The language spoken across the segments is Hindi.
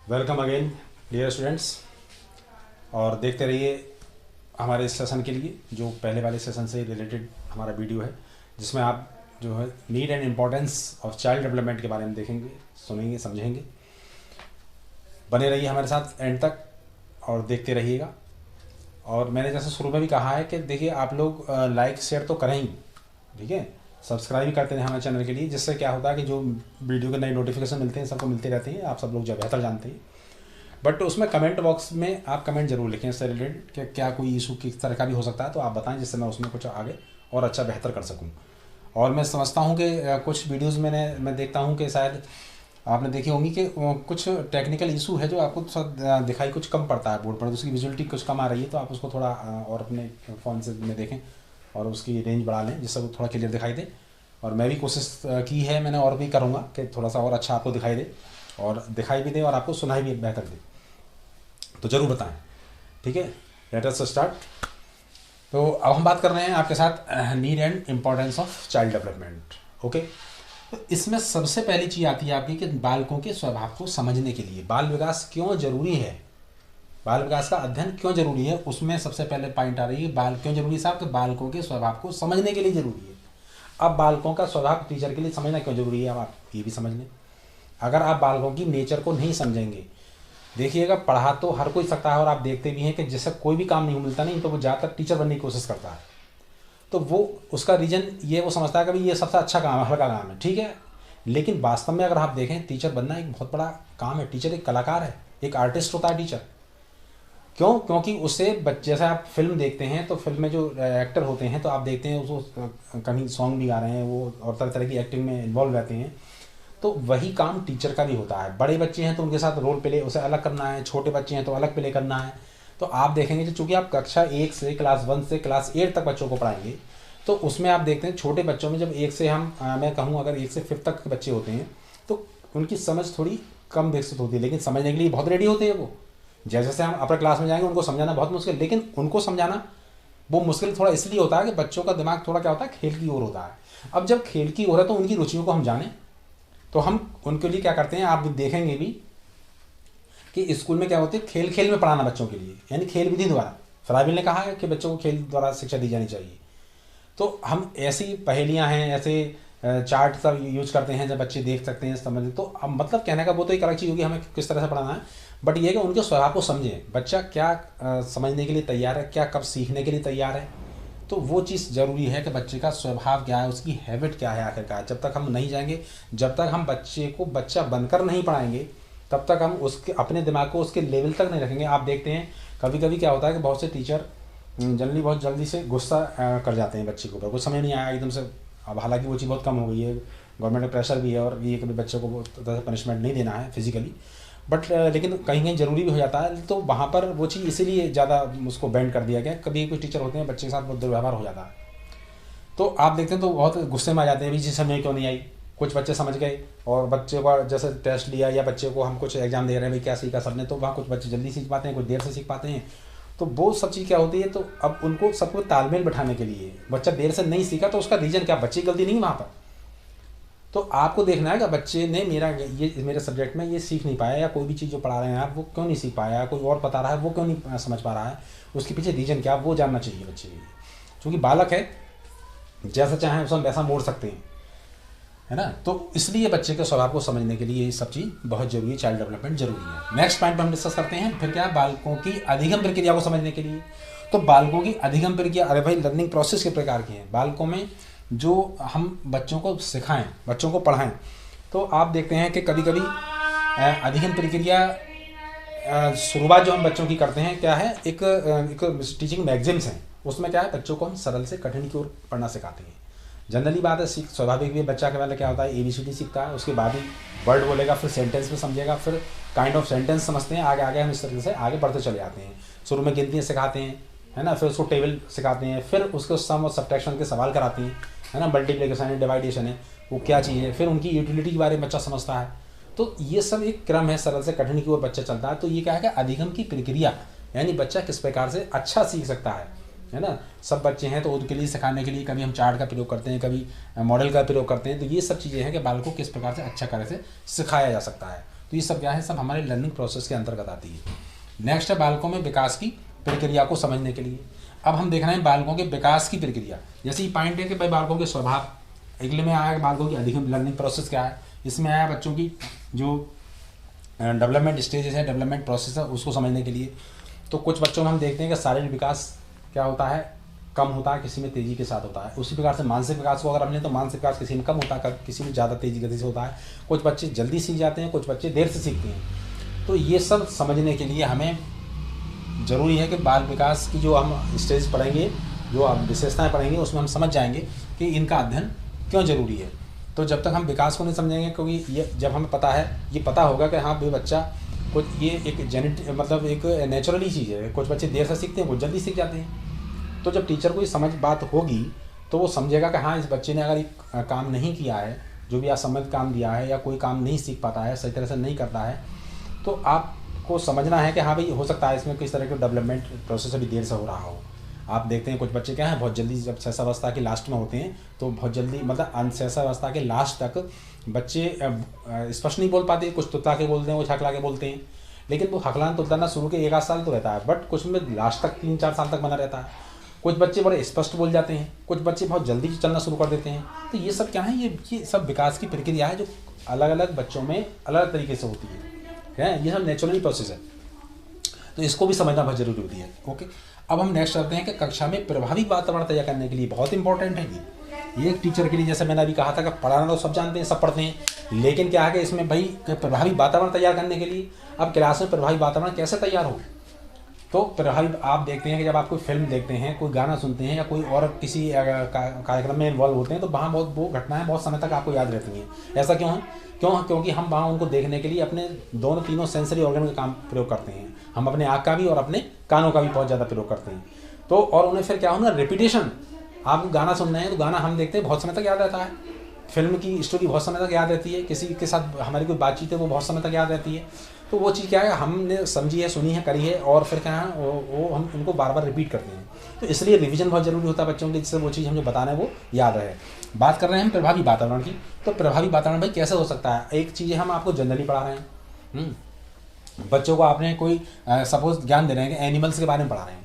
Welcome again dear students. और देखते रहिए हमारे इस सेशन के लिए जो पहले वाले सेशन से रिलेटेड हमारा वीडियो है, जिसमें आप जो है need and importance of child development के बारे में देखेंगे, सुनेंगे, समझेंगे। बने रहिए हमारे साथ एंड तक और देखते रहिएगा। और मैंने जैसे शुरू में भी कहा है कि देखिए आप लोग लाइक शेयर तो करें ही, ठीक है, सब्सक्राइब भी करते हैं हमारे चैनल के लिए, जिससे क्या होता है कि जो वीडियो के नए नोटिफिकेशन मिलते हैं सबको मिलते रहते हैं, आप सब लोग जो बेहतर जानते हैं। बट उसमें कमेंट बॉक्स में आप कमेंट जरूर लिखें इससे रिलेटेड कि क्या कोई इशू किस तरह का भी हो सकता है, तो आप बताएं जिससे मैं उसमें कुछ आगे और अच्छा बेहतर कर सकूं। और मैं समझता हूं कि कुछ वीडियोस मैं देखता हूं कि शायद आपने देखी होंगी कि कुछ टेक्निकल इशू है जो आपको दिखाई कुछ कम पड़ता है बोर्ड पर, उसकी विजुअलिटी कुछ कम आ रही है, तो आप उसको थोड़ा और अपने फ़ोन से में देखें और उसकी रेंज बढ़ा लें जिससे वो थोड़ा क्लियर दिखाई दे। और मैं भी कोशिश की है मैंने, और भी करूँगा कि थोड़ा सा और अच्छा आपको दिखाई दे और दिखाई भी दे और आपको सुनाई भी बेहतर दे, तो ज़रूर बताएं, ठीक है। Let us start. तो अब हम बात कर रहे हैं आपके साथ need and importance of child development. Okay, तो इसमें सबसे पहली चीज़ आती है आपकी कि बालकों के स्वभाव को समझने के लिए बाल विकास क्यों जरूरी है, बाल विकास का अध्ययन क्यों जरूरी है। उसमें सबसे पहले पॉइंट आ रही है बाल क्यों जरूरी है साहब, कि बालकों के स्वभाव को समझने के लिए जरूरी है। अब बालकों का स्वभाव टीचर के लिए समझना क्यों जरूरी है, अब आप ये भी समझ लें। अगर आप बालकों की नेचर को नहीं समझेंगे, देखिएगा पढ़ा तो हर कोई सकता है और आप देखते भी हैं कि जैसे कोई भी काम नहीं मिलता नहीं तो वो ज़्यादातर टीचर बनने की कोशिश करता है। तो वो उसका रीज़न ये वो समझता है कि भाई ये सबसे अच्छा काम है, हल्का काम है, ठीक है। लेकिन वास्तव में अगर आप देखें टीचर बनना एक बहुत बड़ा काम है। टीचर एक कलाकार है, एक आर्टिस्ट होता है टीचर। क्यों? क्योंकि उससे जैसे आप फिल्म देखते हैं तो फिल्म में जो एक्टर होते हैं तो आप देखते हैं उसको कहीं सॉन्ग भी गा रहे हैं वो और तरह तरह की एक्टिंग में इन्वॉल्व रहते हैं। तो वही काम टीचर का भी होता है। बड़े बच्चे हैं तो उनके साथ रोल प्ले उसे अलग करना है, छोटे बच्चे हैं तो अलग प्ले करना है। तो आप देखेंगे चूँकि आप कक्षा 1 से क्लास 1 से क्लास 8 तक बच्चों को पढ़ाएंगे, तो उसमें आप देखते हैं छोटे बच्चों में जब एक से मैं कहूँ अगर 1 से 5 तक के बच्चे होते हैं तो उनकी समझ थोड़ी कम विकसित होती है, लेकिन समझने के लिए बहुत रेडी होते हैं वो। जैसे जैसे हम अपर क्लास में जाएंगे उनको समझाना बहुत मुश्किल, लेकिन उनको समझाना वो मुश्किल थोड़ा इसलिए होता है कि बच्चों का दिमाग थोड़ा क्या होता है, खेल की ओर होता है। अब जब खेल की ओर है तो उनकी रुचियों को हम जानें, तो हम उनके लिए क्या करते हैं, आप देखेंगे भी कि स्कूल में क्या होती है, खेल खेल में पढ़ाना बच्चों के लिए, यानी खेल विधि द्वारा। फ्राइबिल ने कहा है कि बच्चों को खेल द्वारा शिक्षा दी जानी चाहिए। तो हम ऐसी पहेलियां हैं, ऐसे चार्ट सब यूज करते हैं जब बच्चे देख सकते हैं समझ। तो अब मतलब कहने का वो तो एक अलग चीज़ होगी हमें किस तरह से पढ़ाना है, बट ये कि उनके स्वभाव को समझें, बच्चा क्या समझने के लिए तैयार है, क्या कब सीखने के लिए तैयार है। तो वो चीज़ ज़रूरी है कि बच्चे का स्वभाव क्या है, उसकी हैबिट क्या है आखिरकार। जब तक हम नहीं जाएंगे, जब तक हम बच्चे को बच्चा बनकर नहीं पढ़ाएंगे, तब तक हम उसके अपने दिमाग को उसके लेवल तक नहीं रखेंगे। आप देखते हैं कभी कभी क्या होता है कि बहुत से टीचर जनरली बहुत जल्दी से गुस्सा कर जाते हैं बच्चे के ऊपर, कुछ समझ नहीं आया एकदम से। अब हालांकि वो चीज़ बहुत कम हो गई है, गवर्नमेंट का प्रेशर भी है और ये कभी बच्चे को बहुत पनिशमेंट नहीं देना है फिजिकली, बट लेकिन कहीं कहीं ज़रूरी भी हो जाता है। तो वहाँ पर वो चीज़ इसीलिए ज़्यादा उसको बैंड कर दिया गया। कभी कुछ टीचर होते हैं बच्चे के साथ बहुत दुर्व्यवहार हो जाता है, तो आप देखते हैं तो बहुत गुस्से में आ जाते हैं, भी चीज़ समझ क्यों नहीं आई। कुछ बच्चे समझ गए और बच्चे को जैसे टेस्ट लिया या बच्चे को हम कुछ एग्जाम दे रहे हैं भाई क्या सीखा सबने, तो वहाँ कुछ बच्चे जल्दी सीख पाते हैं, कुछ देर से सीख पाते हैं। तो वो सब चीज़ क्या होती है, तो अब उनको सबको तालमेल बैठाने के लिए बच्चा देर से नहीं सीखा तो उसका रीज़न क्या, बच्चे की गलती नहीं वहाँ पर। तो आपको देखना है कि बच्चे ने मेरे सब्जेक्ट में ये सीख नहीं पाया, या कोई भी चीज़ जो पढ़ा रहे हैं आप वो क्यों नहीं सीख पाया, कोई और बता रहा है वो क्यों नहीं समझ पा रहा है, उसके पीछे रीज़न क्या वो जानना चाहिए बच्चे के लिए। क्योंकि बालक है, जैसा चाहें उसे हम वैसा मोड़ सकते हैं, है ना। तो इसलिए बच्चे के स्वभाव को समझने के लिए ये सब चीज़ बहुत जरूरी है, चाइल्ड डेवलपमेंट जरूरी है। नेक्स्ट पॉइंट पर हम डिस्कस करते हैं फिर क्या, बालकों की अधिगम प्रक्रिया को समझने के लिए। तो बालकों की अधिगम प्रक्रिया, अरे भाई लर्निंग प्रोसेस के प्रकार की है। बालकों में जो हम बच्चों को सिखाएं, बच्चों को पढ़ाएं, तो आप देखते हैं कि कभी कभी अधिगम प्रक्रिया शुरुआत जो हम बच्चों की करते हैं क्या है, एक टीचिंग मैगजीन्स हैं, उसमें क्या है बच्चों को हम सरल से कठिन की ओर पढ़ना सिखाते हैं। जनरली बात है, सीख स्वाभाविक भी बच्चा के पहले क्या होता है ABCD सीखता है, उसके बाद ही वर्ड बोलेगा, फिर सेंटेंस में समझेगा, फिर काइंड ऑफ सेंटेंस समझते हैं, आगे आगे हम इस तरीके से आगे बढ़ते चले जाते हैं। शुरू में गिनतियाँ सिखाते हैं, है ना, फिर उसको टेबल सिखाते हैं, फिर उसको सम और सब्ट्रैक्शन के सवाल कराते हैं, है ना, मल्टीप्लिकेशन है, डिवाइडेशन है, वो क्या चीज़ है, फिर उनकी यूटिलिटी के बारे में बच्चा समझता है। तो ये सब एक क्रम है, सरल से कठिन की ओर बच्चा चलता है। तो ये क्या है कि अधिगम की प्रक्रिया, यानी बच्चा किस प्रकार से अच्छा सीख सकता है ना। सब बच्चे हैं तो उनके लिए सिखाने के लिए कभी हम चार्ट का प्रयोग करते हैं, कभी मॉडल का प्रयोग करते हैं। तो ये सब चीज़ें हैं कि बालक को किस प्रकार से अच्छा तरह से सिखाया जा सकता है। तो तो ये सब क्या है, सब हमारे लर्निंग प्रोसेस के अंतर्गत आती है। नेक्स्ट है बालकों में विकास की प्रक्रिया को समझने के लिए। अब हम देख रहे हैं बालकों के विकास की प्रक्रिया। जैसे ये पॉइंट है कि भाई बालकों के स्वभाव, अगले में आया बालकों की अधिक लर्निंग प्रोसेस क्या है, इसमें आया बच्चों की जो डेवलपमेंट स्टेजेस है, डेवलपमेंट प्रोसेस है, उसको समझने के लिए। तो कुछ बच्चों में हम देखते हैं कि शारीरिक विकास क्या होता है, कम होता है, किसी में तेज़ी के साथ होता है। उसी प्रकार से मानसिक विकास को अगर हमने तो मानसिक विकास किसी में कम होता है, किसी में ज़्यादा तेज़ी गति से होता है। कुछ बच्चे जल्दी सीख जाते हैं, कुछ बच्चे देर से सीखते हैं। तो ये सब समझने के लिए हमें ज़रूरी है कि बाल विकास की जो हम स्टेज पढ़ेंगे, जो हम विशेषताएँ पढ़ेंगे, उसमें हम समझ जाएंगे कि इनका अध्ययन क्यों ज़रूरी है। तो जब तक हम विकास को नहीं समझेंगे, क्योंकि ये जब हमें पता है, ये पता होगा कि हाँ भाई बच्चा कुछ, ये एक जेनेटिक मतलब एक नेचुरली चीज़ है। कुछ बच्चे देर से सीखते हैं, कुछ जल्दी सीख जाते हैं। तो जब टीचर को ये समझ बात होगी तो वो समझेगा कि हाँ इस बच्चे ने अगर ये काम नहीं किया है, जो भी असमर्थ काम दिया है, या कोई काम नहीं सीख पाता है, सही तरह से नहीं करता है, तो आपको समझना है कि हाँ भाई हो सकता है इसमें किस तरह का डेवलपमेंट प्रोसेस अभी देर से हो रहा हो। आप देखते हैं कुछ बच्चे क्या है, बहुत जल्दी जब शैशवावस्था के लास्ट में होते हैं तो बहुत जल्दी, मतलब शैशवावस्था के लास्ट तक बच्चे स्पष्ट नहीं बोल पाते, कुछ तुतला के बोलते हैं, कुछ हकला के बोलते हैं। लेकिन वो हकलाना तुतलाना शुरू के 1 आध साल तो रहता है, बट कुछ में लास्ट तक 3-4 साल तक बना रहता है। कुछ बच्चे बड़े स्पष्ट बोल जाते हैं, कुछ बच्चे बहुत जल्दी चलना शुरू कर देते हैं। तो ये सब क्या है, ये सब विकास की प्रक्रिया है जो अलग अलग बच्चों में अलग अलग तरीके से होती है। ये सब नेचुरली प्रोसेस है, तो इसको भी समझना बहुत जरूरी होती है। ओके, अब हम नेक्स्ट करते हैं कि कक्षा में प्रभावी वातावरण तैयार करने के लिए बहुत इंपॉर्टेंट है ये एक टीचर के लिए। जैसे मैंने अभी कहा था कि पढ़ाना तो सब जानते हैं, सब पढ़ते हैं, लेकिन क्या है कि इसमें भाई प्रभावी वातावरण तैयार करने के लिए, अब क्लास में प्रभावी वातावरण कैसे तैयार हो। तो प्रभावी, आप देखते हैं कि जब आप कोई फिल्म देखते हैं, कोई गाना सुनते हैं, या कोई और किसी कार्यक्रम में इन्वॉल्व होते हैं, तो वहाँ बहुत वो घटनाएं बहुत समय तक आपको याद रहती हैं। ऐसा क्यों है? क्योंकि हम वहाँ उनको देखने के लिए अपने दोनों तीनों सेंसरी ऑर्गन का काम प्रयोग करते हैं। हम अपने आँख का भी और अपने कानों का भी बहुत ज़्यादा प्रयोग करते हैं। तो और उन्हें फिर क्या होना, रिपीटेशन। आप गाना सुन रहे हैं तो गाना हम देखते हैं बहुत समय तक याद रहता है, फिल्म की स्टोरी बहुत समय तक याद रहती है, किसी के साथ हमारी कोई बातचीत है वो बहुत समय तक याद रहती है। तो वो चीज़ क्या है, हमने समझी है, सुनी है, करी है, और फिर क्या है वो हम उनको बार बार रिपीट करते हैं। तो इसलिए रिवीजन बहुत ज़रूरी होता है बच्चों के लिए, जिससे वो चीज़ हम जो बता रहे हैं वो याद रहे। बात कर रहे हैं हम प्रभावी वातावरण की। तो प्रभावी वातावरण भाई कैसे हो सकता है? एक चीज़ हम आपको जनरली पढ़ा रहे हैं, बच्चों को आपने कोई सपोज ज्ञान दे रहे हैं कि एनिमल्स के बारे में पढ़ा रहे हैं।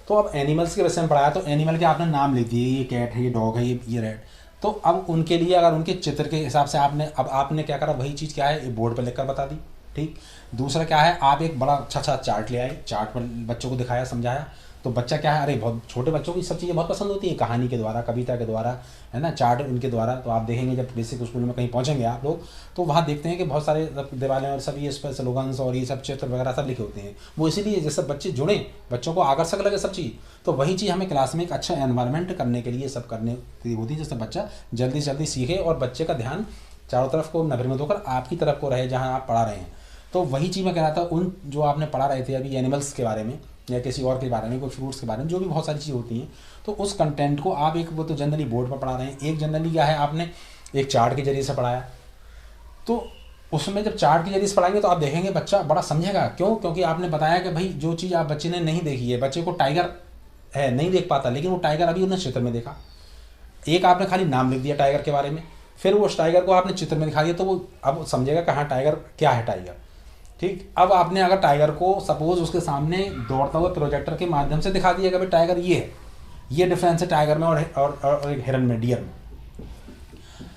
तो अब एनिमल्स के विषय में पढ़ाया, तो एनिमल के आपने नाम ले दिए, ये कैट है, ये डॉग है, ये रैट। तो अब उनके लिए अगर उनके चित्र के हिसाब से आपने क्या करा, वही चीज़ क्या है, ये बोर्ड पर लिखकर बता दी। ठीक, दूसरा क्या है, आप एक बड़ा अच्छा चार्ट ले आए, चार्ट पर बच्चों को दिखाया, समझाया। तो बच्चा क्या है, अरे बहुत छोटे बच्चों को ये सब चीज़ें बहुत पसंद होती हैं, कहानी के द्वारा, कविता के द्वारा, है ना, चार्ट उनके द्वारा। तो आप देखेंगे जब बेसिक स्कूल में कहीं पहुंचेंगे आप लोग, तो वहाँ देखते हैं कि बहुत सारे दिवालें और सब ये स्लोगन्स और ये सब चित्र वगैरह सब लिखे होते हैं। वो इसीलिए जैसे बच्चे जुड़े, बच्चों को आकर्षक लगे सब चीज़। तो वही चीज़ हमें क्लास में एक अच्छा एनवायरनमेंट करने के लिए सब करने की होती है, जिससे बच्चा जल्दी से जल्दी सीखे और बच्चे का ध्यान चारों तरफ को नभिर्मित होकर आपकी तरफ को रहे जहाँ आप पढ़ा रहे हैं। तो वही चीज़ मैं कह रहा था, उन जो आपने पढ़ा रहे थे अभी एनिमल्स के बारे में या किसी और के बारे में, कोई फ्रूट्स के बारे में, जो भी बहुत सारी चीज़ होती हैं, तो उस कंटेंट को आप एक, वो तो जनरली बोर्ड पर पढ़ा रहे हैं, एक जनरली क्या है, आपने एक चार्ट के जरिए से पढ़ाया। तो उसमें जब चार्ट के जरिए से पढ़ाएंगे तो आप देखेंगे बच्चा बड़ा समझेगा। क्यों? क्योंकि आपने बताया कि भाई जो चीज़ आप बच्चे ने नहीं देखी है, बच्चे को टाइगर है नहीं देख पाता, लेकिन वो टाइगर अभी उन्हें चित्र में देखा। एक आपने खाली नाम लिख दिया टाइगर के बारे में, फिर वो उस टाइगर को आपने चित्र में दिखा दिया, तो वो अब समझेगा कि हाँ टाइगर क्या है, टाइगर। ठीक, अब आपने अगर टाइगर को सपोज उसके सामने दौड़ता हुआ प्रोजेक्टर के माध्यम से दिखा दिया कि भाई टाइगर ये है, ये डिफरेंस है टाइगर में और एक हिरन में, डियर में।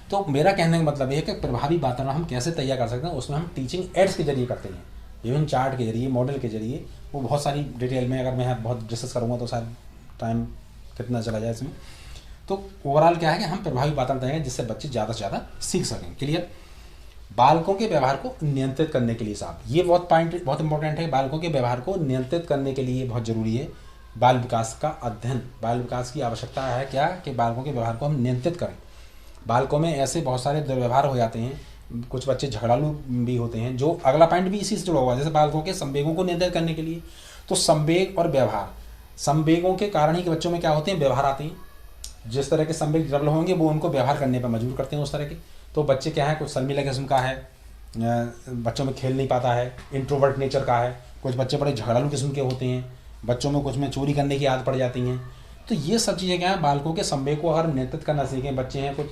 तो मेरा कहने का मतलब ये है कि प्रभावी वातावरण हम कैसे तैयार कर सकते हैं, उसमें हम टीचिंग एड्स के जरिए करते हैं, इवन चार्ट के जरिए, मॉडल के जरिए। वो बहुत सारी डिटेल में अगर मैं बहुत डिस्कस करूँगा तो शायद टाइम कितना चला जाए इसमें। तो ओवरऑल क्या है कि हम प्रभावी वातावरण तैयार जिससे बच्चे ज़्यादा से ज़्यादा सीख सकें। क्लियर? बालकों के व्यवहार को नियंत्रित करने के लिए साहब, ये बहुत पॉइंट बहुत इंपॉर्टेंट है। बालकों के व्यवहार को नियंत्रित करने के लिए बहुत ज़रूरी है बाल विकास का अध्ययन। बाल विकास की आवश्यकता है क्या कि बालकों के व्यवहार को हम नियंत्रित करें। बालकों में ऐसे बहुत सारे दुर्व्यवहार हो जाते हैं, कुछ बच्चे झगड़ालू भी होते हैं, जो अगला पॉइंट भी इसी से जुड़ा हुआ है। जैसे बालकों के संवेगों को नियंत्रित करने के लिए, तो संवेग और व्यवहार, संवेगों के कारण ही के बच्चों में क्या होते हैं, व्यवहार आते हैं। जिस तरह के संवेग डेवलप होंगे वो उनको व्यवहार करने पर मजबूर करते हैं उस तरह के। तो बच्चे क्या है, कुछ शर्मीला किस्म का है, बच्चों में खेल नहीं पाता है, इंट्रोवर्ट नेचर का है, कुछ बच्चे बड़े झगड़ालू किस्म के होते हैं, बच्चों में कुछ में चोरी करने की आदत पड़ जाती हैं। तो ये सब चीज़ें क्या है, बालकों के संवेग को अगर नियंत्रित करना सीखें, बच्चे हैं कुछ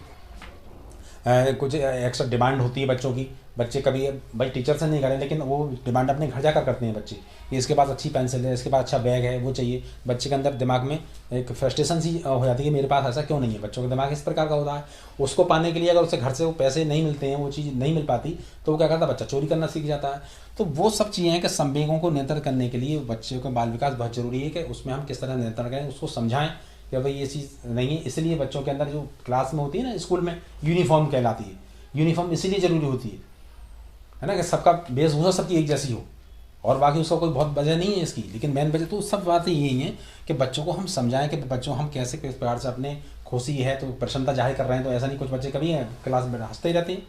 कुछ एक्स्ट्रा डिमांड होती है बच्चों की, बच्चे कभी भाई टीचर से नहीं करें लेकिन वो डिमांड अपने घर जाकर करते हैं बच्चे कि इसके पास अच्छी पेंसिल है, इसके पास अच्छा बैग है, वो चाहिए। बच्चे के अंदर दिमाग में एक फ्रस्ट्रेशन सी हो जाती है कि मेरे पास ऐसा क्यों नहीं है। बच्चों का दिमाग इस प्रकार का होता है, उसको पाने के लिए अगर उसे घर से वो पैसे नहीं मिलते हैं, वो चीज़ नहीं मिल पाती, तो वो क्या करता है, बच्चा चोरी करना सीख जाता है। तो वो सब चीज़ें हैं कि संवेगों को नियंत्रण करने के लिए बच्चों का बाल विकास बहुत ज़रूरी है कि उसमें हम किस तरह नियंत्रण करें, उसको समझाएं कि भाई ये चीज़ नहीं है। इसलिए बच्चों के अंदर जो क्लास में होती है ना, स्कूल में यूनिफॉर्म कहलाती है, यूनिफॉर्म इसीलिए ज़रूरी होती है ना, कि सबका वेशभूषा सबकी एक जैसी हो, और बाकी उसका कोई बहुत वजह नहीं है इसकी, लेकिन मेन वजह तो सब बातें यही हैं कि बच्चों को हम समझाएं कि बच्चों हम कैसे किस प्रकार से अपने खुशी है तो प्रसन्नता जाहिर कर रहे हैं। तो ऐसा नहीं, कुछ बच्चे कभी क्लास में हंसते ही रहते हैं,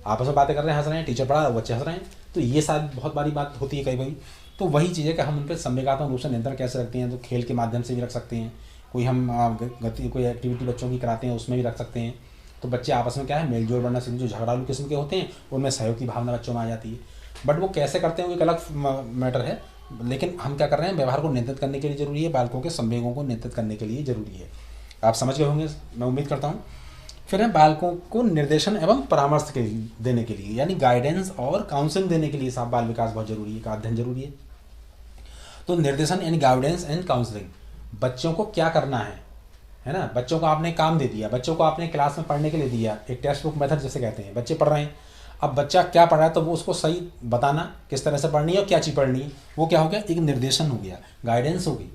आपस में बातें कर रहे हैं, हंस रहे हैं, टीचर पढ़ा रहा है, बच्चे हंस रहे हैं, तो ये शायद बहुत बड़ी बात होती है कई बार। तो वही चीज़ है कि हम उन पर संवेगात्मक रूप से नियंत्रण कैसे रखते हैं, तो खेल के माध्यम से भी रख सकते हैं, कोई हम गति कोई एक्टिविटी बच्चों की कराते हैं उसमें भी रख सकते हैं। तो बच्चे आपस में क्या है, मेल जोल बढ़ना सीखते हैं। जो झगड़ालू किस्म के होते हैं उनमें सहयोग की भावना बच्चों में आ जाती है, बट वो कैसे करते हैं वो एक अलग मैटर है। लेकिन हम क्या कर रहे हैं, व्यवहार को नियंत्रित करने के लिए ज़रूरी है, बालकों के संवेगों को नियंत्रित करने के लिए ज़रूरी है। आप समझ गए होंगे, मैं उम्मीद करता हूँ। फिर है बालकों को निर्देशन एवं परामर्श के देने के लिए, यानी गाइडेंस और काउंसलिंग देने के लिए साहब बाल विकास बहुत जरूरी है, का अध्ययन जरूरी है। तो निर्देशन यानी गाइडेंस एंड काउंसलिंग, बच्चों को क्या करना है ना। बच्चों को आपने काम दे दिया, बच्चों को आपने क्लास में पढ़ने के लिए दिया, एक टेक्स्ट बुक मेथड जैसे कहते हैं, बच्चे पढ़ रहे हैं, अब बच्चा क्या पढ़ रहा है तो वो उसको सही बताना किस तरह से पढ़नी है और क्या चीज़ पढ़नी है, वो क्या हो गया, एक निर्देशन हो गया, गाइडेंस होगी।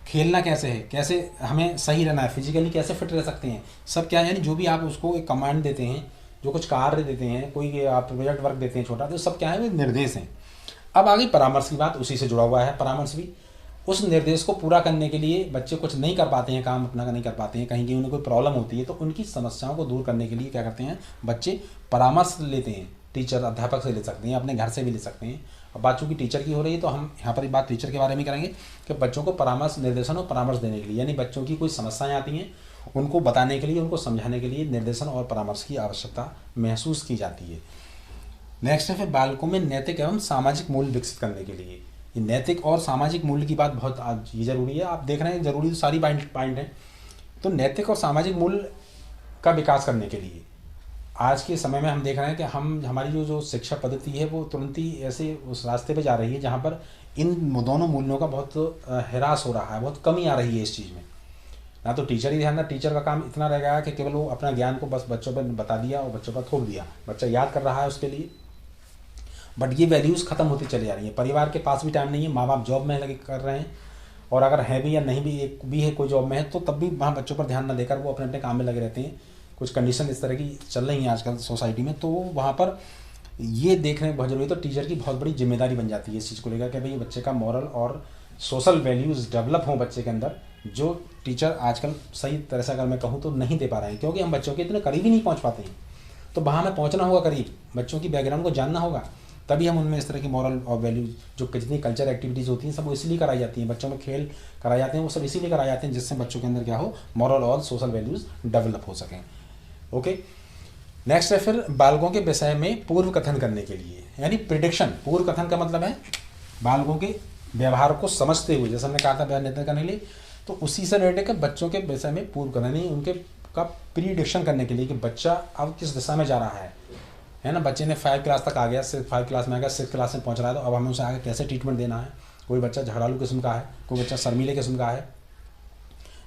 खेलना कैसे है, कैसे हमें सही रहना है, फिजिकली कैसे फिट रह सकते हैं, सब क्या है, यानी जो भी आप उसको एक कमांड देते हैं, जो कुछ कार्य देते हैं, कोई आप प्रोजेक्ट वर्क देते हैं छोटा, तो सब क्या है, वो निर्देश हैं। अब आगे परामर्श की बात, उसी से जुड़ा हुआ है परामर्श भी। उस निर्देश को पूरा करने के लिए बच्चे कुछ नहीं कर पाते हैं, काम अपना नहीं कर पाते हैं, कहीं उन्हें कोई प्रॉब्लम होती है, तो उनकी समस्याओं को दूर करने के लिए क्या करते हैं, बच्चे परामर्श लेते हैं। टीचर अध्यापक से ले सकते हैं, अपने घर से भी ले सकते हैं। अब बात चूँकि टीचर की हो रही है तो हम यहाँ पर एक बात टीचर के बारे में करेंगे कि बच्चों को परामर्श, निर्देशन और परामर्श देने के लिए, यानी बच्चों की कोई समस्याएं आती हैं उनको बताने के लिए, उनको समझाने के लिए निर्देशन और परामर्श की आवश्यकता महसूस की जाती है। नेक्स्ट है फिर बालकों में नैतिक एवं सामाजिक मूल्य विकसित करने के लिए। ये नैतिक और सामाजिक मूल्य की बात बहुत आज ये जरूरी है। आप देख रहे हैं जरूरी तो सारी पॉइंट है। तो नैतिक और सामाजिक मूल्य का विकास करने के लिए आज के समय में हम देख रहे हैं कि हमारी जो शिक्षा पद्धति है वो तुरंत ही ऐसे उस रास्ते पे जा रही है जहाँ पर इन दोनों मूल्यों का बहुत ह्रास हो रहा है, बहुत कमी आ रही है इस चीज़ में। ना तो टीचर ही ध्यान, ना टीचर का काम इतना रह गया कि केवल वो अपना ज्ञान को बस बच्चों पर बता दिया और बच्चों पर थोप दिया, बच्चा याद कर रहा है उसके लिए, बट ये वैल्यूज़ ख़त्म होती चली जा रही है। परिवार के पास भी टाइम नहीं है, माँ बाप जॉब में लगे कर रहे हैं, और अगर है भी या नहीं भी, एक भी है कोई जॉब में है तो तब भी वहाँ बच्चों पर ध्यान न देकर वो अपने अपने काम में लगे रहते हैं। कुछ कंडीशन इस तरह की चल रही हैं आजकल सोसाइटी में, तो वहाँ पर ये देखने बहुत जरूरी है। तो टीचर की बहुत बड़ी जिम्मेदारी बन जाती है इस चीज़ को लेकर कि भाई बच्चे का मॉरल और सोशल वैल्यूज़ डेवलप हों बच्चे के अंदर, जो टीचर आजकल सही तरह से अगर मैं कहूँ तो नहीं दे पा रहे हैं, क्योंकि हम बच्चों के इतने करीब ही नहीं पहुँच पाते हैं। तो वहाँ हमें पहुँचना होगा करीब, बच्चों की बैकग्राउंड को जानना होगा, तभी हम उनमें इस तरह की मॉरल और वैल्यूज, जो जितनी कल्चर एक्टिविटीज़ होती हैं सब वो इसलिए कराई जाती हैं, बच्चों में खेल कराए जाते हैं, वो सब इसीलिए कराए जाते हैं जिससे बच्चों के अंदर क्या हो, मॉरल और सोशल वैल्यूज़ डेवलप हो सकें। ओके, नेक्स्ट है फिर बालकों के विषय में पूर्व कथन करने के लिए, यानी प्रिडिक्शन। पूर्व कथन का मतलब है बालकों के व्यवहार को समझते हुए, जैसे हमने कहा था बयान नेतृत्व करने के लिए, तो उसी से रिलेटेड कर बच्चों के विषय में पूर्व कथन, यानी उनके का प्रिडिक्शन करने के लिए कि बच्चा अब किस दिशा में जा रहा है ना। बच्चे ने 5 क्लास तक आ गया, 5 क्लास में आ गया, 6 क्लास में पहुंच रहा है, तो अब हमें उसे आगे कैसे ट्रीटमेंट देना है। कोई बच्चा झगड़ालू किस्म का है, कोई बच्चा शर्मीले किस्म का है,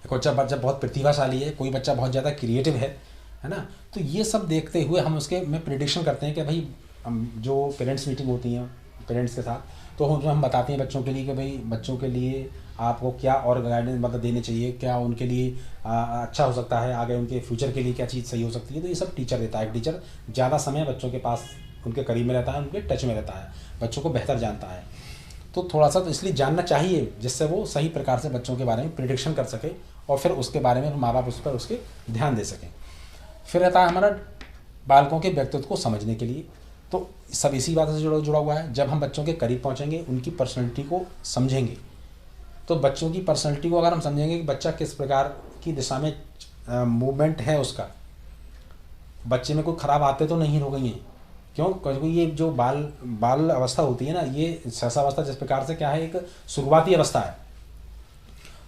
कोई बच्चा बहुत प्रतिभाशाली है, कोई बच्चा बहुत ज़्यादा क्रिएटिव है ना। तो ये सब देखते हुए हम उसके में प्रिडिक्शन करते हैं कि भाई जो पेरेंट्स मीटिंग होती हैं पेरेंट्स के साथ, तो हम बताते हैं बच्चों के लिए कि भाई बच्चों के लिए आपको क्या और गाइडेंस मतलब देने चाहिए, क्या उनके लिए अच्छा हो सकता है, आगे उनके फ्यूचर के लिए क्या चीज़ सही हो सकती है। तो ये सब टीचर देता है। टीचर ज़्यादा समय बच्चों के पास, उनके करीब में रहता है, उनके टच में रहता है, बच्चों को बेहतर जानता है। तो थोड़ा सा तो इसलिए जानना चाहिए जिससे वो सही प्रकार से बच्चों के बारे में प्रिडिक्शन कर सके और फिर उसके बारे में माँ बाप उस पर उसके ध्यान दे सकें। फिर रहता है हमारा बालकों के व्यक्तित्व को समझने के लिए, तो सब इसी बात से जुड़ा हुआ है। जब हम बच्चों के करीब पहुँचेंगे, उनकी पर्सनैलिटी को समझेंगे, तो बच्चों की पर्सनैलिटी को अगर हम समझेंगे कि बच्चा किस प्रकार की दिशा में मूवमेंट है उसका, बच्चे में कोई ख़राब आते तो नहीं हो गई हैं, क्यों, क्योंकि ये जो बाल अवस्था होती है ना, ये शैशवावस्था जिस प्रकार से क्या है, एक शुरुआती अवस्था है।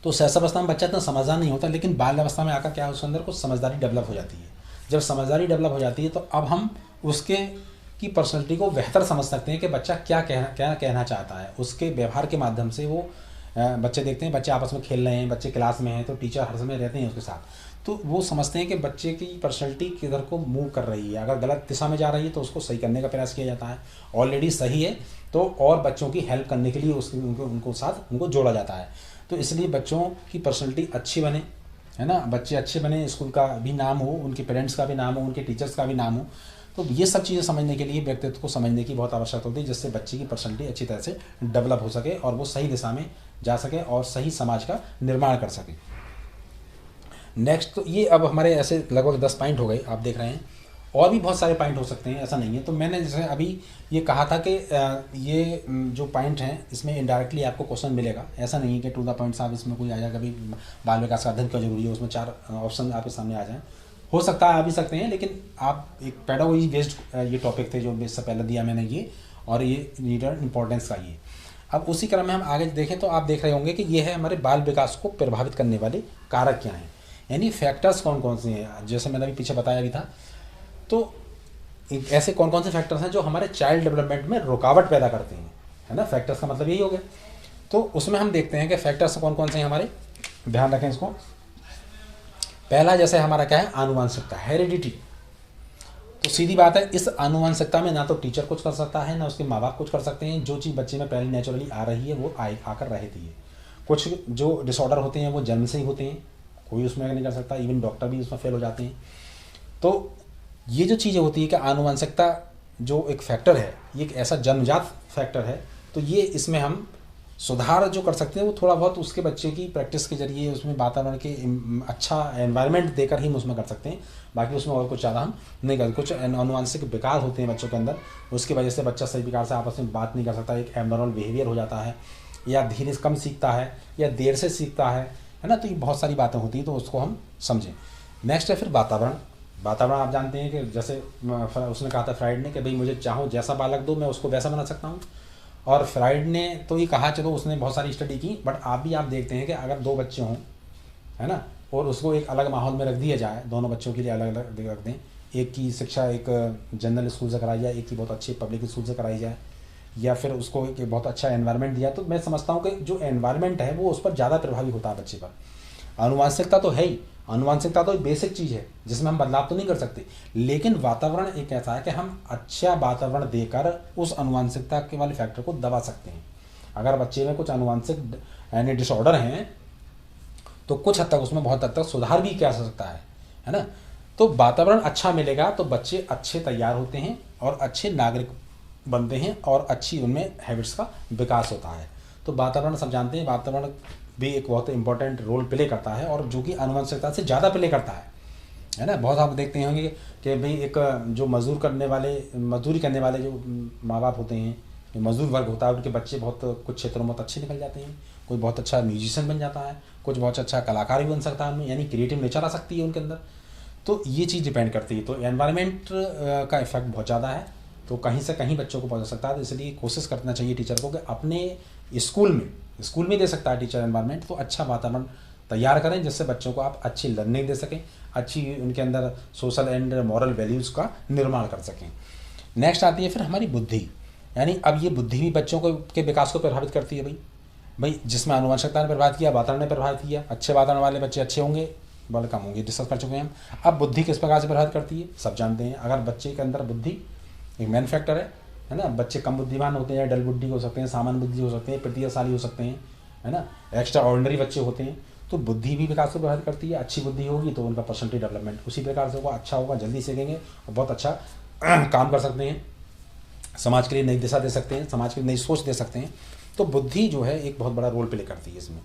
तो शैशवावस्था में बच्चा इतना समझदार नहीं होता, लेकिन बाल अवस्था में आकर क्या है उसके अंदर कुछ समझदारी डेवलप हो जाती है। जब समझदारी डेवलप हो जाती है तो अब हम उसके की पर्सनैलिटी को बेहतर समझ सकते हैं कि बच्चा क्या कहना चाहता है। उसके व्यवहार के माध्यम से वो बच्चे देखते हैं, बच्चे आपस में खेल रहे हैं, बच्चे क्लास में हैं तो टीचर हर समय रहते हैं उसके साथ, तो वो समझते हैं कि बच्चे की पर्सनैलिटी किधर को मूव कर रही है। अगर गलत दिशा में जा रही है तो उसको सही करने का प्रयास किया जाता है, ऑलरेडी सही है तो और बच्चों की हेल्प करने के लिए उनको जोड़ा जाता है। तो इसलिए बच्चों की पर्सनैलिटी अच्छी बने, है ना, बच्चे अच्छे बने, स्कूल का भी नाम हो, उनके पेरेंट्स का भी नाम हो, उनके टीचर्स का भी नाम हो। तो ये सब चीज़ें समझने के लिए व्यक्तित्व को समझने की बहुत आवश्यकता होती है, जिससे बच्चे की पर्सनैलिटी अच्छी तरह से डेवलप हो सके और वो सही दिशा में जा सके और सही समाज का निर्माण कर सके। नेक्स्ट, तो ये अब हमारे ऐसे लगभग 10 पॉइंट हो गए, आप देख रहे हैं, और भी बहुत सारे पॉइंट हो सकते हैं, ऐसा नहीं है। तो मैंने जैसे अभी ये कहा था कि ये जो पॉइंट हैं इसमें इनडायरेक्टली आपको क्वेश्चन मिलेगा, ऐसा नहीं है कि टू द पॉइंट साहब इसमें कोई आ जाए, कभी बाल विकास का अध्ययन क्यों जरूरी है, उसमें 4 ऑप्शन आपके सामने आ जाएँ, हो सकता है आ भी सकते हैं, लेकिन आप एक पेडागोजी बेस्ड ये टॉपिक थे जो इससे पहले दिया मैंने ये, और ये नीडर इंपॉर्टेंस का ये। अब उसी क्रम में हम आगे देखें तो आप देख रहे होंगे कि ये है हमारे बाल विकास को प्रभावित करने वाले कारक क्या हैं, यानी फैक्टर्स कौन कौन से हैं। जैसे मैंने अभी पीछे बताया भी था, तो ऐसे कौन कौन से फैक्टर्स हैं जो हमारे चाइल्ड डेवलपमेंट में रुकावट पैदा करते हैं, है ना, फैक्टर्स का मतलब यही हो गया। तो उसमें हम देखते हैं कि फैक्टर्स कौन कौन से हैं हमारे, ध्यान रखें इसको। पहला जैसे हमारा क्या है, आनुवंशिकता, हेरिडिटी। तो सीधी बात है, इस आनुवंशिकता में ना तो टीचर कुछ कर सकता है ना उसके माँ बाप कुछ कर सकते हैं। जो चीज़ बच्चे में पहले नेचुरली आ रही है वो आकर रहती है। कुछ जो डिसऑर्डर होते हैं वो जन्म से ही होते हैं, कोई उसमें नहीं कर सकता, इवन डॉक्टर भी उसमें फेल हो जाते हैं। तो ये जो चीज़ें होती है कि आनुवंशिकता जो एक फैक्टर है, ये एक ऐसा जन्मजात फैक्टर है, तो ये इसमें हम सुधार जो कर सकते हैं वो थोड़ा बहुत उसके बच्चे की प्रैक्टिस के जरिए, उसमें वातावरण के अच्छा एनवायरनमेंट देकर ही हम उसमें कर सकते हैं। बाकी उसमें और कुछ ज़्यादा हम नहीं करते। कुछ अनुवांशिक विकार होते हैं बच्चों के अंदर, उसकी वजह से बच्चा सही प्रकार से आपस में बात नहीं कर सकता, एक एबनॉर्मल बिहेवियर हो जाता है, या धीरे कम सीखता है या देर से सीखता है ना। तो ये बहुत सारी बातें होती हैं, तो उसको हम समझें। नेक्स्ट है फिर वातावरण। वातावरण आप जानते हैं कि जैसे उसने कहा था फ्राइड ने कि भाई मुझे चाहो जैसा बालक दो मैं उसको वैसा बना सकता हूँ। और फ्राइड ने तो ये कहा, चलो उसने बहुत सारी स्टडी की, बट आप देखते हैं कि अगर 2 बच्चे हों, है ना, और उसको एक अलग माहौल में रख दिया जाए, दोनों बच्चों के लिए अलग अलग रख दें, एक की शिक्षा एक जनरल स्कूल से कराई जाए, एक की बहुत अच्छी पब्लिक स्कूल से कराई जाए, या फिर उसको एक बहुत अच्छा एनवायरनमेंट दिया, तो मैं समझता हूँ कि जो एनवायरनमेंट है वो उस पर ज़्यादा प्रभावी होता है बच्चे पर। आनुवांशिकता तो है ही, आनुवांशिकता तो एक बेसिक चीज़ है जिसमें हम बदलाव तो नहीं कर सकते, लेकिन वातावरण एक ऐसा है कि हम अच्छा वातावरण देकर उस आनुवांशिकता के वाले फैक्टर को दबा सकते हैं। अगर बच्चे में कुछ आनुवांशिक यानी डिसऑर्डर हैं तो कुछ हद तक उसमें बहुत हद तक सुधार भी किया जा सकता है ना। तो वातावरण अच्छा मिलेगा तो बच्चे अच्छे तैयार होते हैं और अच्छे नागरिक बनते हैं और अच्छी उनमें हैबिट्स का विकास होता है। तो वातावरण सब जानते हैं, वातावरण भी एक बहुत इंपॉर्टेंट रोल प्ले करता है और जो कि आनुवंशिकता से ज़्यादा प्ले करता है ना। बहुत आप देखते होंगे कि भाई एक जो मजदूरी करने वाले जो माँ बाप होते हैं, जो मजदूर वर्ग होता है, उनके बच्चे बहुत कुछ क्षेत्रों में बहुत अच्छे निकल जाते हैं। कोई बहुत अच्छा म्यूजिशियन बन जाता है, कुछ बहुत अच्छा कलाकार भी बन सकता है उनमें, यानी क्रिएटिव नेचर आ सकती है उनके अंदर। तो ये चीज़ डिपेंड करती है। तो एनवायरनमेंट का इफेक्ट बहुत ज़्यादा है, तो कहीं से कहीं बच्चों को पहुँच सकता है। तो इसलिए कोशिश करना चाहिए टीचर को कि अपने स्कूल में दे सकता है टीचर एनवायरनमेंट, तो अच्छा वातावरण तैयार करें जिससे बच्चों को आप अच्छी लर्निंग दे सकें, अच्छी उनके अंदर सोशल एंड मॉरल वैल्यूज़ का निर्माण कर सकें। नेक्स्ट आती है फिर हमारी बुद्धि, यानी अब ये बुद्धि भी बच्चों को के विकास को प्रभावित करती है। भाई जिसमें आनुवंशिकता ने प्रभावित किया, वातावरण ने प्रभावित किया, अच्छे वातावरण वाले बच्चे अच्छे होंगे, बल कम होंगे, डिस्कस कर चुके हैं हम। अब बुद्धि किस प्रकार से प्रभावित करती है सब जानते हैं। अगर बच्चे के अंदर बुद्धि एक मेन फैक्टर है ना, बच्चे कम बुद्धिमान होते हैं, डल बुद्धि हो सकते हैं, सामान्य बुद्धि हो सकते हैं, प्रतिभाशाली हो सकते हैं, है ना, एक्स्ट्रा ऑर्डिनरी बच्चे होते हैं, तो बुद्धि भी विकास को प्रभावित करती है। अच्छी बुद्धि होगी तो उनका पर्सनैलिटी डेवलपमेंट उसी प्रकार से होगा, अच्छा होगा, जल्दी सीखेंगे और बहुत अच्छा काम कर सकते हैं, समाज के लिए नई दिशा दे सकते हैं, समाज के लिए नई सोच दे सकते हैं। तो बुद्धि जो है एक बहुत बड़ा रोल प्ले करती है इसमें।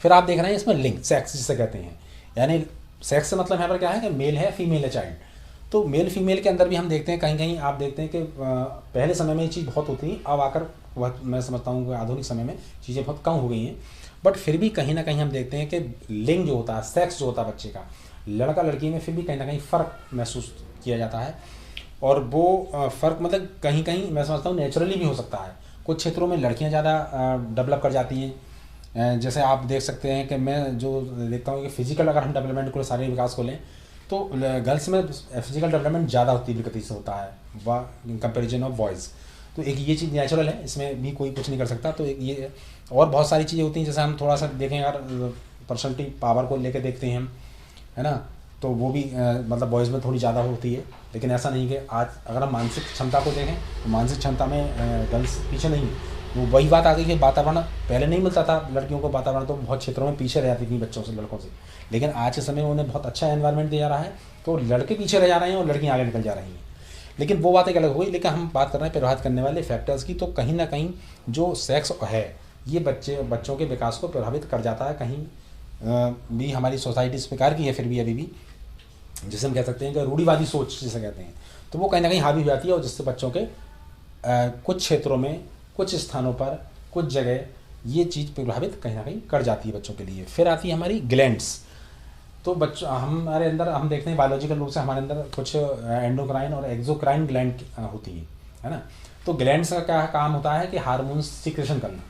फिर आप देख रहे हैं इसमें लिंग, सेक्स जिसे कहते हैं, यानी सेक्स से मतलब यहाँ पर क्या है कि मेल है, फीमेल है, चाइल्ड। तो मेल फीमेल के अंदर भी हम देखते हैं कहीं कहीं आप देखते हैं कि पहले समय में ये चीज़ बहुत होती थी, अब आकर वह मैं समझता हूँ कि आधुनिक समय में चीज़ें बहुत कम हो गई हैं। बट फिर भी कहीं ना कहीं हम देखते हैं कि लिंग जो होता है, सेक्स जो होता है बच्चे का, लड़का लड़की में फिर भी कहीं ना कहीं फ़र्क महसूस किया जाता है। और वो फ़र्क मतलब कहीं कहीं मैं समझता हूँ नेचुरली भी हो सकता है। कुछ क्षेत्रों में लड़कियाँ ज़्यादा डेवलप कर जाती हैं, जैसे आप देख सकते हैं कि मैं जो देखता हूँ कि फिजिकल अगर हम डेवलपमेंट को, शारीरिक विकास को लें, तो तो गर्ल्स में फिजिकल डेवलपमेंट ज़्यादा तीव्र गति से होता है इन कंपेरिजन ऑफ बॉयज़। तो एक ये चीज़ नेचुरल है, इसमें भी कोई कुछ नहीं कर सकता। तो एक ये और बहुत सारी चीज़ें होती हैं, जैसे हम थोड़ा सा देखें अगर पर्सनलिटी पावर को लेकर देखते हैं हम, है ना, तो वो भी मतलब बॉयज़ में थोड़ी ज़्यादा होती है। लेकिन ऐसा नहीं कि आज अगर हम मानसिक क्षमता को देखें तो मानसिक क्षमता में गर्ल्स पीछे नहीं है। वो वही बात आ गई कि वातावरण पहले नहीं मिलता था लड़कियों को, वातावरण तो बहुत क्षेत्रों में पीछे रह जाती थी बच्चों से, लड़कों से। लेकिन आज के समय में उन्हें बहुत अच्छा एनवायरनमेंट दिया जा रहा है, तो लड़के पीछे रह जा रहे हैं और लड़कियाँ आगे निकल जा रही हैं। लेकिन वो बात एक अलग हो गई। लेकिन हम बात कर रहे हैं प्रभावित करने वाले फैक्टर्स की, तो कहीं ना कहीं जो सेक्स है ये बच्चों के विकास को प्रभावित कर जाता है। कहीं भी हमारी सोसाइटी इस प्रकार की है फिर भी अभी भी, जिसे हम कह सकते हैं कि रूढ़िवादी सोच जिसे कहते हैं, तो वो कहीं ना कहीं हावी हो जाती है और जिससे बच्चों के कुछ क्षेत्रों में, कुछ स्थानों पर, कुछ जगह ये चीज़ प्रभावित कहीं ना कहीं कर जाती है बच्चों के लिए। फिर आती है हमारी ग्लैंड्स। तो हमारे अंदर हम देखते हैं बायोलॉजिकल रूप से हमारे अंदर कुछ एंडोक्राइन और एक्सोक्राइन ग्लैंड होती है ना। तो ग्लैंड्स का क्या काम होता है कि हार्मोन्स सिक्रेशन करना।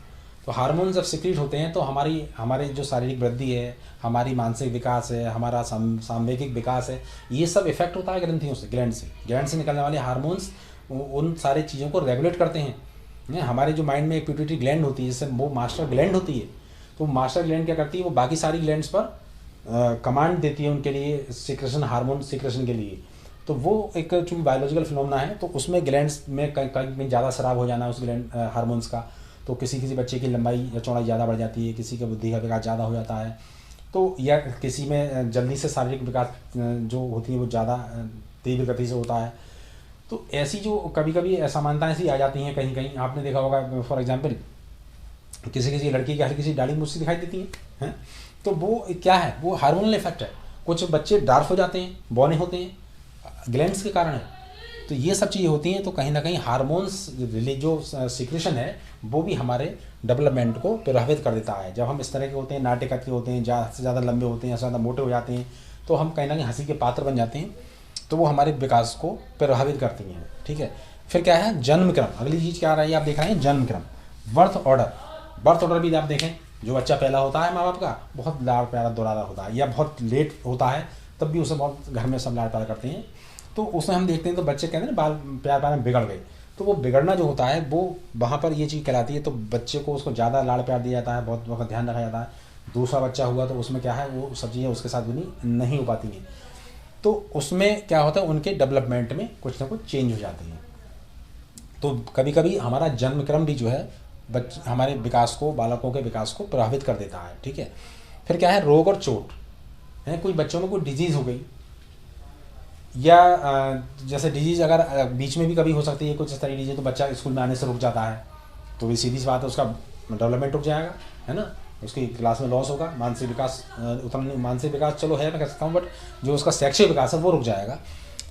तो हार्मोन्स जब सिक्रीट होते हैं तो हमारी जो शारीरिक वृद्धि है, हमारी मानसिक विकास है, हमारा सांवेगिक विकास है, ये सब इफेक्ट होता है ग्रंथियों से, ग्लैंड से निकलने वाले हार्मोन्स उन सारी चीज़ों को रेगुलेट करते हैं। हमारे जो माइंड में एक पिट्यूटरी ग्लैंड होती है, जिससे वो मास्टर ग्लैंड होती है, तो मास्टर ग्लैंड क्या करती है, वो बाकी सारी ग्लैंड्स पर कमांड देती है उनके लिए सिक्रेशन, हार्मोन सिक्रेशन के लिए। तो वो एक चूँकि बायोलॉजिकल फिनोमेना है, तो उसमें ग्लैंड्स में कहीं ज़्यादा शराब हो जाना उस ग्लैंड हार्मोन्स का, तो किसी बच्चे की लंबाई या चौड़ाई ज़्यादा बढ़ जाती है, किसी का बुद्धि का विकास ज़्यादा हो जाता है, तो या किसी में जल्दी से शारीरिक विकास जो होती है वो ज़्यादा तीव्र गति से होता है। तो ऐसी जो कभी कभी असमानताएँ ऐसी आ जाती हैं कहीं कहीं, आपने देखा होगा फॉर एग्जाम्पल किसी लड़की की हल्की सी दाढ़ी मुझसे दिखाई देती हैं, तो वो क्या है, वो हार्मोनल इफेक्ट है। कुछ बच्चे डार्क हो जाते हैं, बौने होते हैं, ग्लैंड्स के कारण है। तो ये सब चीज़ें होती हैं, तो कहीं ना कहीं हार्मोन्स जो सिक्रेशन है वो भी हमारे डेवलपमेंट को प्रभावित कर देता है। जब हम इस तरह के होते हैं, नाट्यकत के होते हैं, ज़्यादा से ज़्यादा लंबे होते हैं, ज़्यादा मोटे हो जाते हैं, तो हम कहीं ना कहीं हंसी के पात्र बन जाते हैं, तो वो हमारे विकास को प्रभावित करती हैं। ठीक है, फिर क्या है, जन्म क्रम। अगली चीज़ क्या आ रही है, आप देख रहे हैं जन्म क्रम, बर्थ ऑर्डर भी आप देखें, जो बच्चा पहला होता है माँ बाप का बहुत लाड़ प्यारा दुलारा होता है, या बहुत लेट होता है तब भी उसे बहुत घर में सब लाड़ प्यार करते हैं। तो उसमें हम देखते हैं तो बच्चे कहते हैं ना बाल प्यार में बिगड़ गए, तो वो बिगड़ना जो होता है वो वहाँ पर ये चीज़ कहलाती है। तो बच्चे को उसको ज़्यादा लाड़ प्यार दिया जाता है, बहुत वक्त ध्यान रखा जाता है। दूसरा बच्चा हुआ तो उसमें क्या है, वो सब चीज़ें उसके साथ भी नहीं हो पाती हैं, तो उसमें क्या होता है, उनके डेवलपमेंट में कुछ ना कुछ चेंज हो जाते हैं। तो कभी कभी हमारा जन्म क्रम भी जो है हमारे विकास को, बालकों के विकास को प्रभावित कर देता है। ठीक है, फिर क्या है, रोग और चोट है। कोई बच्चों में कोई डिजीज़ हो गई, या जैसे डिजीज़ अगर बीच में भी कभी हो सकती है कुछ इस तरह की डिजीज़, तो बच्चा स्कूल में आने से रुक जाता है, तो भी सीधी सी बात है उसका डेवलपमेंट रुक जाएगा, है ना, उसकी क्लास में लॉस होगा, मानसिक विकास उतना, मानसिक विकास चलो है मैं कह सकता हूँ, बट जो उसका शैक्षिक विकास है वो रुक जाएगा।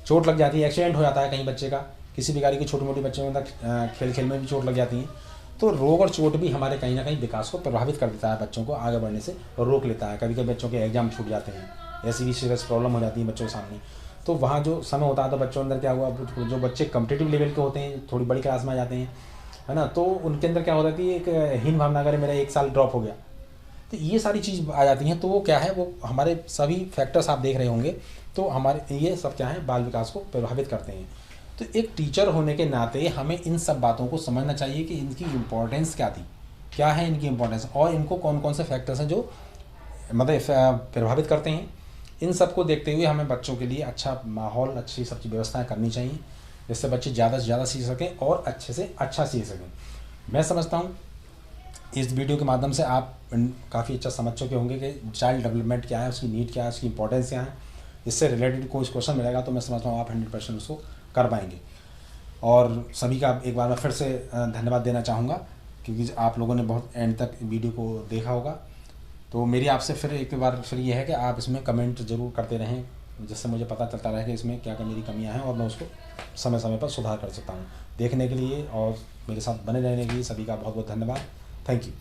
चोट लग जाती है, एक्सीडेंट हो जाता है कहीं बच्चे का, किसी प्रकार की छोटी मोटी बच्चों में खेल में भी चोट लग जाती है। तो रोग और चोट भी हमारे कहीं ना कहीं विकास को प्रभावित कर देता है, बच्चों को आगे बढ़ने से रोक लेता है। कभी कभी बच्चों के एग्जाम छूट जाते हैं, ऐसी भी सीरियस प्रॉब्लम हो जाती है बच्चों के सामने। तो वहाँ जो समय होता है, तो बच्चों अंदर क्या हुआ, जो बच्चे कॉम्पिटिटिव लेवल के होते हैं, थोड़ी बड़ी क्लास में आ जाते हैं, है ना, तो उनके अंदर क्या होता है कि एक हीन भावना, अगर मेरा 1 साल ड्रॉप हो गया, तो ये सारी चीज़ आ जाती हैं। तो वो क्या है, वो हमारे सभी फैक्टर्स आप देख रहे होंगे, तो हमारे ये सब क्या है, बाल विकास को प्रभावित करते हैं। तो एक टीचर होने के नाते हमें इन सब बातों को समझना चाहिए कि इनकी इम्पोर्टेंस क्या है इनकी इम्पोर्टेंस, और इनको कौन कौन से फैक्टर्स हैं जो मतलब प्रभावित करते हैं। इन सब को देखते हुए हमें बच्चों के लिए अच्छा माहौल, अच्छी सब व्यवस्थाएँ करनी चाहिए, जिससे बच्चे ज़्यादा से ज़्यादा सीख सकें और अच्छे से अच्छा सीख सकें। मैं समझता हूँ इस वीडियो के माध्यम से आप काफ़ी अच्छा समझ चुके होंगे कि चाइल्ड डेवलपमेंट क्या है, उसकी नीड क्या है, उसकी इंपॉर्टेंस क्या है। इससे रिलेटेड कोई क्वेश्चन मिलेगा तो मैं समझता हूँ आप 100% उसको कर पाएंगे। और सभी का एक बार मैं फिर से धन्यवाद देना चाहूँगा, क्योंकि आप लोगों ने बहुत एंड तक वीडियो को देखा होगा। तो मेरी आपसे फिर एक बार ये है कि आप इसमें कमेंट ज़रूर करते रहें, जिससे मुझे पता चलता रहे कि इसमें क्या क्या मेरी कमियां हैं और मैं उसको समय समय पर सुधार कर सकता हूं। देखने के लिए और मेरे साथ बने रहने के लिए सभी का बहुत बहुत धन्यवाद। Thank you.